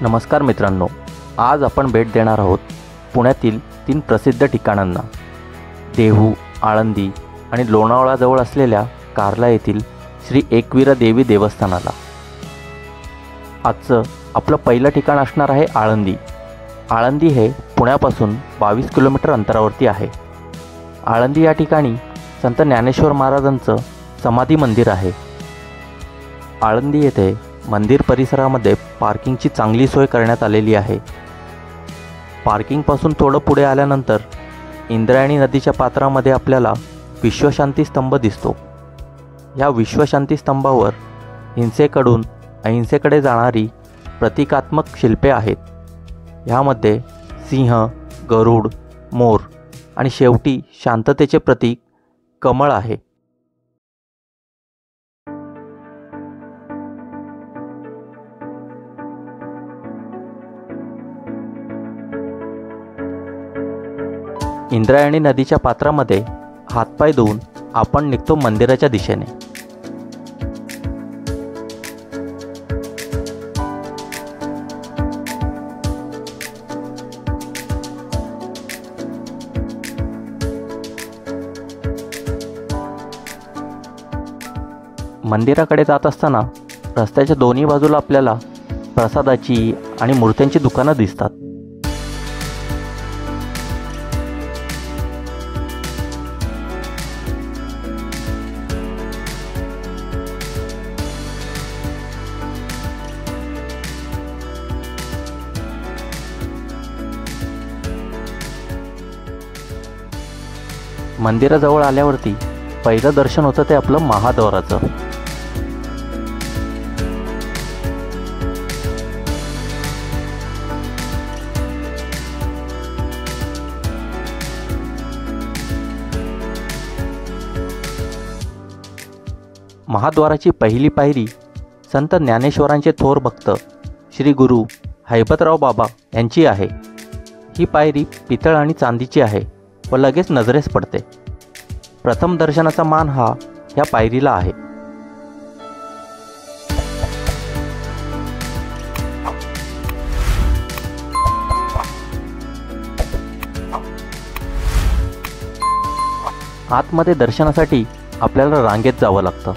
नमस्कार मित्रांनो, आज आपण भेट देणार आहोत पुण्यातील 3 प्रसिद्ध ठिकाणांना. देहू, आळंदी आणि लोणावळाजवळ असलेल्या कार्ला येथील श्री एकविरा देवी देवस्थानाला. आजचं आपलं पहिलं ठिकाण असणार आहे आळंदी. आळंदी हे पुण्यापासून 22 किलोमीटर अंतरावरती आहे. आळंदी या ठिकाणी संत ज्ञानेश्वर महाराजांचं समाधी मंदिर आहे. आळंदी येथे मंदिर परिसरामध्ये पार्किंगची चांगली सोय करण्यात आलेली आहे. पार्किंगपासून थोडं पुढे आल्यानंतर इंद्रायणी नदीच्या पात्रामध्ये आपल्याला विश्वशांती स्तंभ दिसतो. या विश्वशांती स्तंभावर हिंसेकडून अहिंसेकडे जाणारी प्रतिकात्मक शिल्पे आहेत. ह्यामध्ये सिंह, गरुड, मोर आणि शेवटी शांततेचे प्रतीक कमळ आहे. इंद्रायणी नदीच्या पात्रामध्ये हातपाय धुवून आपण निघतो मंदिराच्या दिशेने. मंदिराकडे जात असताना रस्त्याच्या दोन्ही बाजूला आपल्याला प्रसादाची आणि मूर्त्यांची दुकानं दिसतात. मंदिराजवळ आल्यावरती पहिलं दर्शन होतं ते आपलं महाद्वाराचं. महाद्वाराची पहिली पायरी संत ज्ञानेश्वरांचे थोर भक्त श्री गुरु हैबतराव बाबा यांची आहे. ही पायरी पितळ आणि चांदीची आहे व लगेच नजरेस पडते. प्रथम दर्शनाचा मान हा ह्या पायरीला आहे. आतमध्ये दर्शनासाठी आपल्याला रांगेत जावं लागतं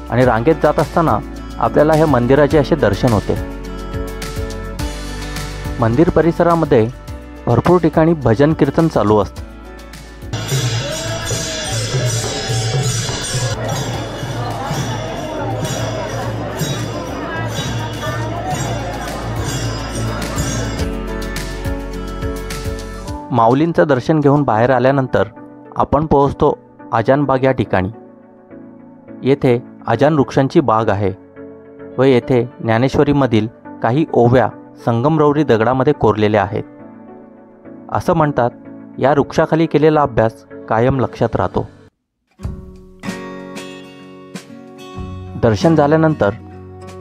आणि रांगेत जात असताना आपल्याला ह्या मंदिराचे असे दर्शन होते. मंदिर परिसरामध्ये भरपूर ठिकाणी भजन कीर्तन चालू असतं. माऊलींचं दर्शन घेऊन बाहेर आल्यानंतर आपण पोहोचतो आजान बाग या ठिकाणी. येथे आजान वृक्षांची बाग आहे व येथे ज्ञानेश्वरीमधील काही ओव्या संगमरवरी दगडामध्ये कोरलेल्या आहेत. असं म्हणतात, या वृक्षाखाली केलेला अभ्यास कायम लक्षात राहतो. दर्शन झाल्यानंतर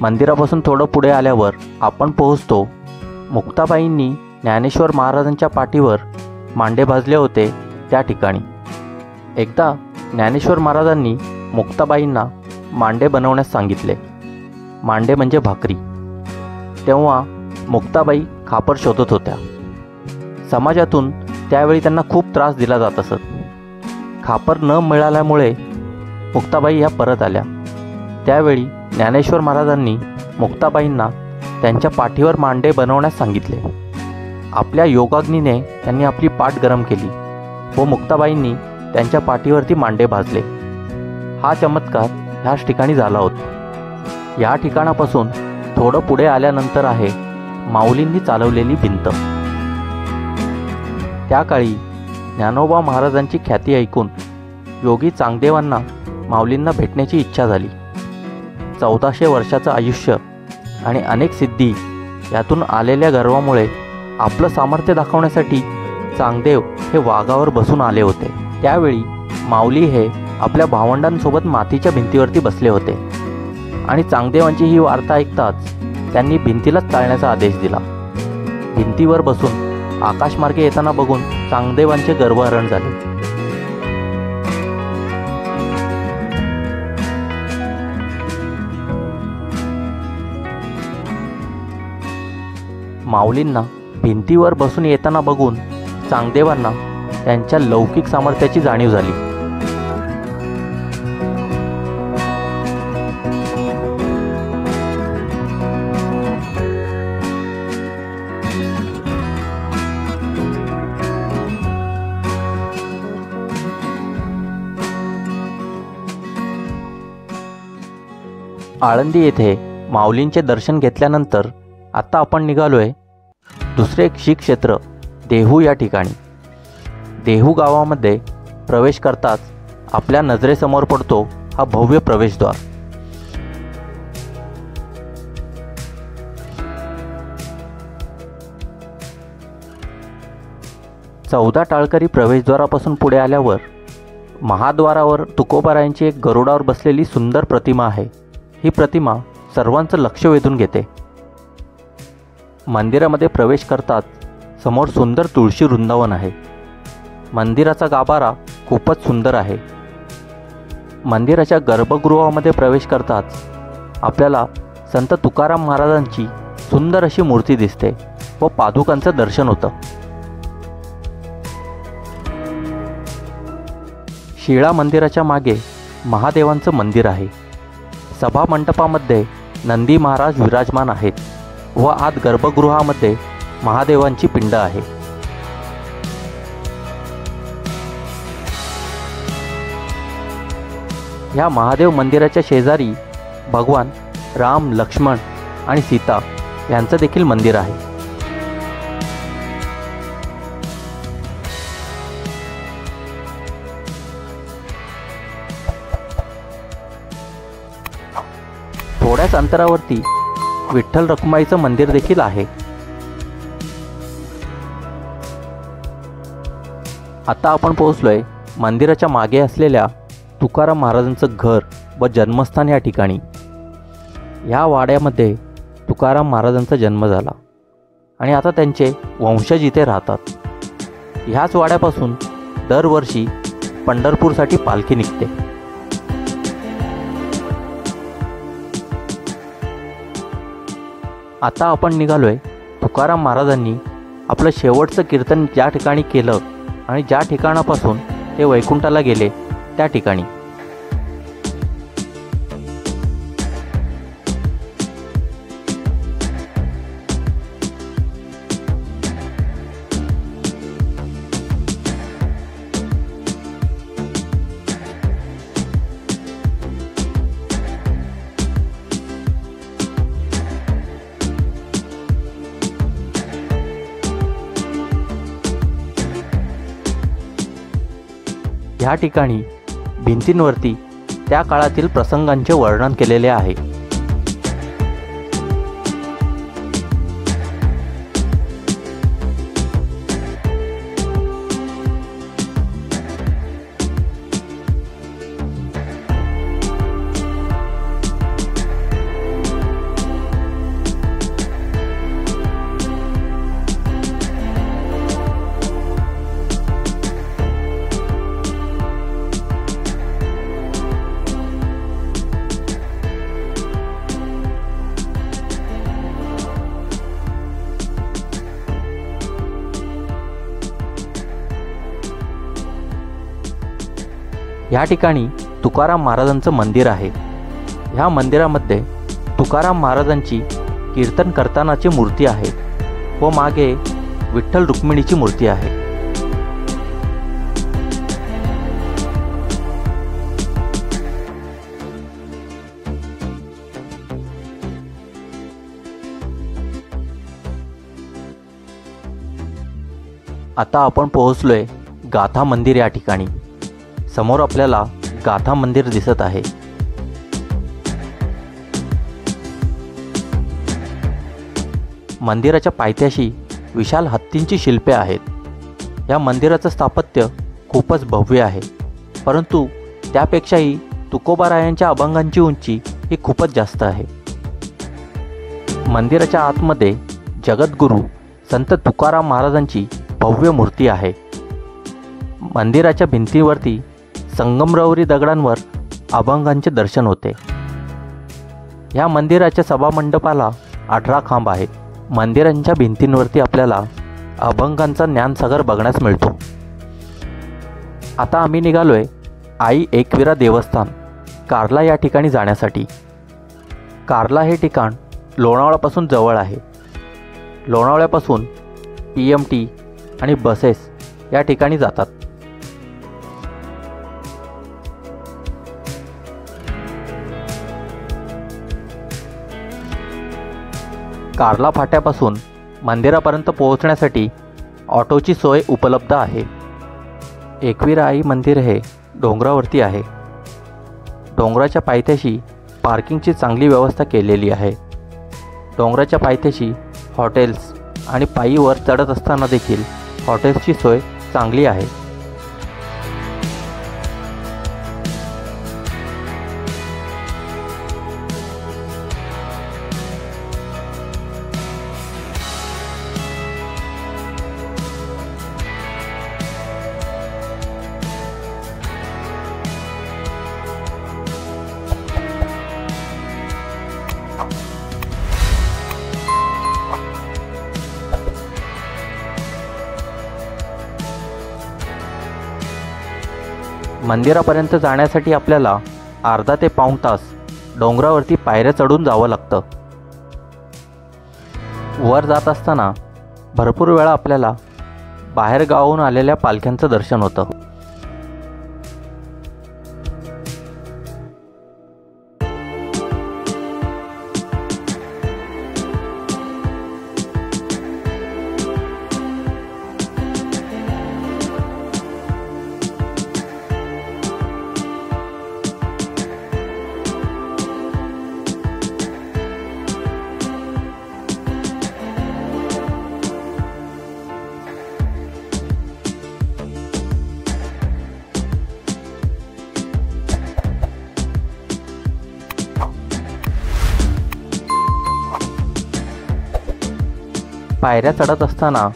मंदिरापासून थोडं पुढे आल्यावर आपण पोहोचतो मुक्ताबाईंनी ज्ञानेश्वर महाराजांच्या पाठीवर मांडे भाजले होते त्या ठिकाणी. एकदा ज्ञानेश्वर महाराजांनी मुक्ताबाईंना मांडे बनवण्यास सांगितले. मांडे म्हणजे भाकरी. तेव्हा मुक्ताबाई खापर शोधत होत्या. समाजातून त्यावेळी त्यांना खूप त्रास दिला जात असत. खापर न मिळाल्यामुळे मुक्ताबाई ह्या परत आल्या. त्यावेळी ज्ञानेश्वर महाराजांनी मुक्ताबाईंना त्यांच्या पाठीवर मांडे बनवण्यास सांगितले. आपल्या योगाग्नीने त्यांनी आपली पाठ गरम केली व मुक्ताबाईंनी त्यांच्या पाठीवरती मांडे भाजले. हा चमत्कार ह्याच ठिकाणी झाला होता. या ठिकाणापासून थोडं पुढे आल्यानंतर आहे माऊलींनी चालवलेली भिंत. त्या काळी ज्ञानोबा महाराजांची ख्याती ऐकून योगी चांगदेवांना माऊलींना भेटण्याची इच्छा झाली. 1400 वर्षाचं आयुष्य आणि अनेक सिद्धी यातून आलेल्या गर्वामुळे आपलं सामर्थ्य दाखवण्यासाठी चांगदेव हे वाघावर बसून आले होते. त्यावेळी माऊली हे आपल्या भावंडांसोबत मातीच्या भिंतीवरती बसले होते आणि चांगदेवांची ही वार्ता ऐकताच त्यांनी भिंतीलाच चालण्याचा आदेश दिला. भिंतीवर बसून आकाशमार्गे येताना बघून चांगदेवांचे गर्वहरण झाले. माऊलींना भिंतीवर बसून येताना बघून चांगदेवांना त्यांच्या लौकिक सामर्थ्याची जाणीव झाली. आळंदी येथे माऊलींचे दर्शन घेतल्यानंतर आता आपण निघालोय दुसरे एक श्री क्षेत्र देहू या ठिकाणी. देहू गावामध्ये प्रवेश करताच आपल्या नजरेसमोर पडतो हा भव्य प्रवेशद्वार. चौदा टाळकरी प्रवेशद्वारापासून पुढे आल्यावर महाद्वारावर तुकोबारायांची एक गरुडावर बसलेली सुंदर प्रतिमा आहे. ही प्रतिमा सर्वांचं लक्ष वेधून घेते. मंदिरामध्ये प्रवेश करताच समोर सुंदर तुळशी वृंदावन आहे. मंदिराचा गाभारा खूपच सुंदर आहे. मंदिराच्या गर्भगृहामध्ये प्रवेश करताच आपल्याला संत तुकाराम महाराजांची सुंदर अशी मूर्ती दिसते व पादुकांचं दर्शन होतं. शिळा मंदिराच्या मागे महादेवांचं मंदिर आहे. सभा मंडपामध्ये नंदी महाराज विराजमान आहेत व आत गर्भगृहामध्ये महादेवांची पिंड आहे. या महादेव मंदिराच्या शेजारी भगवान राम, लक्ष्मण आणि सीता यांचं देखील मंदिर आहे. थोड्याच अंतरावरती विठ्ठल रखुमाईचं मंदिर देखील आहे. आता आपण पोहोचलोय मंदिराच्या मागे असलेल्या तुकाराम महाराजांचं घर व जन्मस्थान या ठिकाणी. या वाड्यामध्ये तुकाराम महाराजांचा जन्म झाला आणि आता त्यांचे वंशज इथे राहतात. ह्याच वाड्यापासून दरवर्षी पंढरपूरसाठी पालखी निघते. आता आपण निघालोय तुकाराम महाराजांनी आपलं शेवटचं कीर्तन ज्या ठिकाणी केलं आणि ज्या ठिकाणापासून ते वैकुंठाला गेले त्या ठिकाणी. ह्या ठिकाणी भिंतींवरती त्या काळातील प्रसंगांचे वर्णन केलेले आहे. या ठिकाणी तुकाराम महाराजांचं मंदिर आहे. ह्या मंदिरामध्ये तुकाराम महाराजांची कीर्तन करतानाची मूर्ती आहे व मागे विठ्ठल रुक्मिणीची मूर्ती आहे. आता आपण पोहोचलोय गाथा मंदिर या ठिकाणी. समोर आपल्याला गाथा मंदिर दिसत आहे. मंदिराच्या पायथ्याशी विशाल हत्तींची शिल्पे आहेत. या मंदिराचं स्थापत्य खूपच भव्य आहे, परंतु त्यापेक्षाही तुकोबारायांच्या अभंगांची उंची ही खूपच जास्त आहे. मंदिराच्या आतमध्ये जगद्गुरू संत तुकाराम महाराजांची भव्य मूर्ती आहे. मंदिराच्या भिंतीवरती संगमरवरी दगडांवर अभंगांचे दर्शन होते. या मंदिराच्या सभामंडपाला 18 खांब आहेत मंदिरांच्या भिंतींवरती आपल्याला अभंगांचा ज्ञानसागर बघण्यास मिळतो. आता आम्ही निघालोय आई एकविरा देवस्थान कार्ला या ठिकाणी जाण्यासाठी. कार्ला हे ठिकाण लोणावळ्यापासून जवळ आहे. लोणावळ्यापासून PMT आणि बसेस या ठिकाणी जातात. कार्ला फाट्यापासून मंदिरापर्यंत पोहोचण्यासाठी ऑटोची सोय उपलब्ध आहे. एकविरा आई मंदिर हे डोंगरावरती आहे. डोंगराच्या पायथ्याशी पार्किंगची चांगली व्यवस्था केलेली आहे. डोंगराच्या पायथ्याशी हॉटेल्स आणि पायी वर चढत असताना देखील हॉटेल्सची सोय चांगली आहे. मंदिरापर्यंत जाण्यासाठी आपल्याला अर्धा ते पाऊण तास डोंगरावरती पायऱ्या चढून जावं लागतं. वर जात असताना भरपूर वेळा आपल्याला बाहेर गावाहून आलेल्या पालख्यांचं दर्शन होतं. पायऱ्या चढत असताना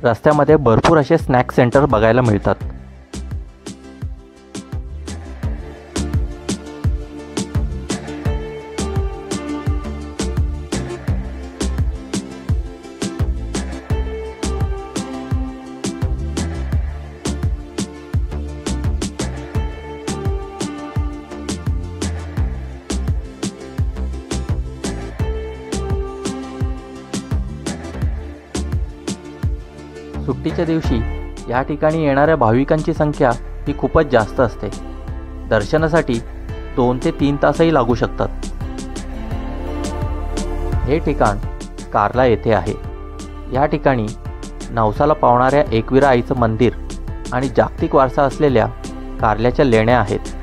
रस्त्यामध्ये भरपूर असे स्नॅक सेंटर बघायला मिळतात. सुट्टीच्या दिवशी या ठिकाणी येणाऱ्या भाविकांची संख्या ही खूपच जास्त असते. दर्शनासाठी 2 ते 3 तासही लागू शकतात. हे ठिकाण कार्ला येथे आहे. या ठिकाणी नवसाला पावणाऱ्या एकविरा आईचं मंदिर आणि जागतिक वारसा असलेल्या कार्ल्याच्या लेण्या आहेत.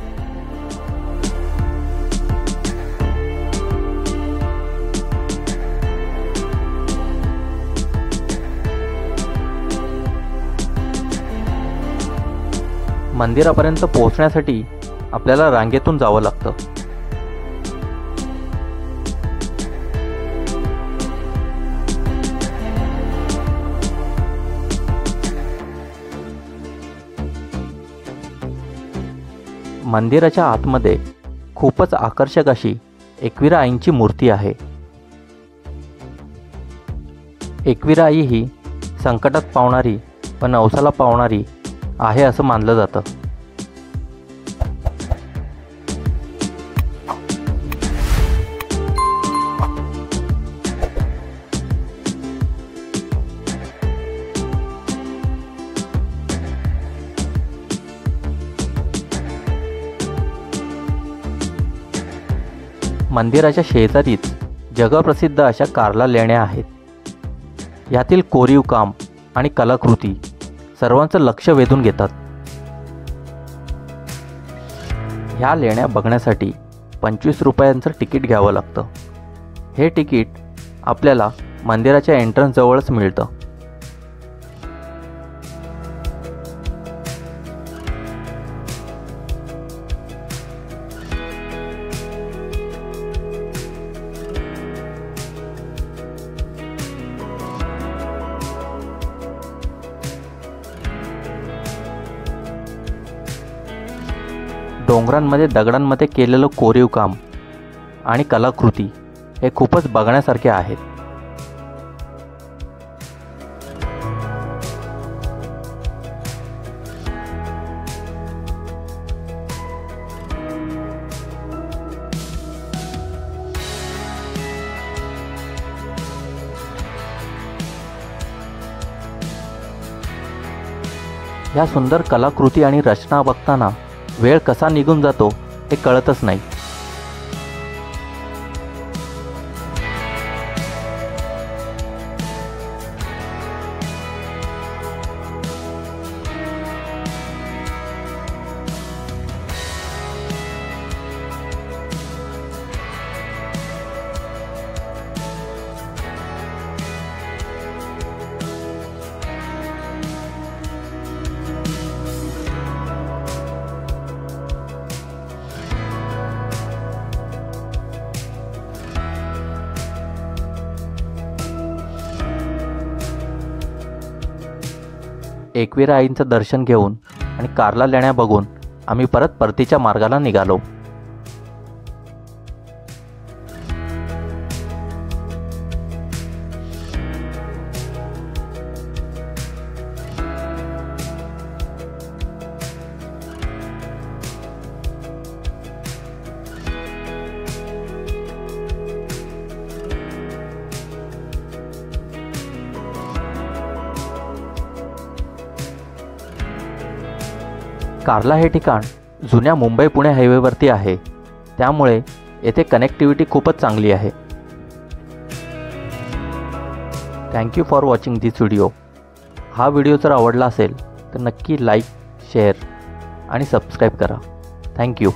मंदिरापर्यंत पोहोचण्यासाठी आपल्याला रांगेतून जावं लागतं. मंदिराच्या आतमध्ये खूपच आकर्षक अशी एकविरा आईंची मूर्ती आहे. एकविरा आई ही संकटात पावणारी व नवसाला पावणारी आहे असं मानलं जातं. मंदिराच्या शेजारीच जगप्रसिद्ध अशा कार्ला लेण्या आहेत. यातील कोरीव काम आणि कलाकृती सर्वांचं लक्ष वेधून घेतात. ह्या लेण्या बघण्यासाठी 25 रुपयांचं तिकीट घ्यावं लागतं. हे तिकीट आपल्याला मंदिराच्या एंट्रन्स जवळच मिळतं. डोंगरांमध्ये दगडांमध्ये केलेलं कोरीव काम आणि कलाकृती हे खूपच बघण्यासारखे आहेत. ह्या सुंदर कलाकृती आणि रचना बघताना वेळ कसा निघून जातो हे कळतच नाही. एकविरा आईंचं दर्शन घेऊन आणि कार्ला लेण्या बघून आम्ही परत परतीच्या मार्गाला निघालो. कार्ला हे ठिकाण जुन्या मुंबई पुणे हायवेवरती आहे, त्यामुळे येथे कनेक्टिव्हिटी खूपच चांगली आहे. Thank you for watching this video. हा व्हिडिओ जर आवडला असेल तर नक्की लाईक, शेअर आणि सबस्क्राईब करा. थँक्यू.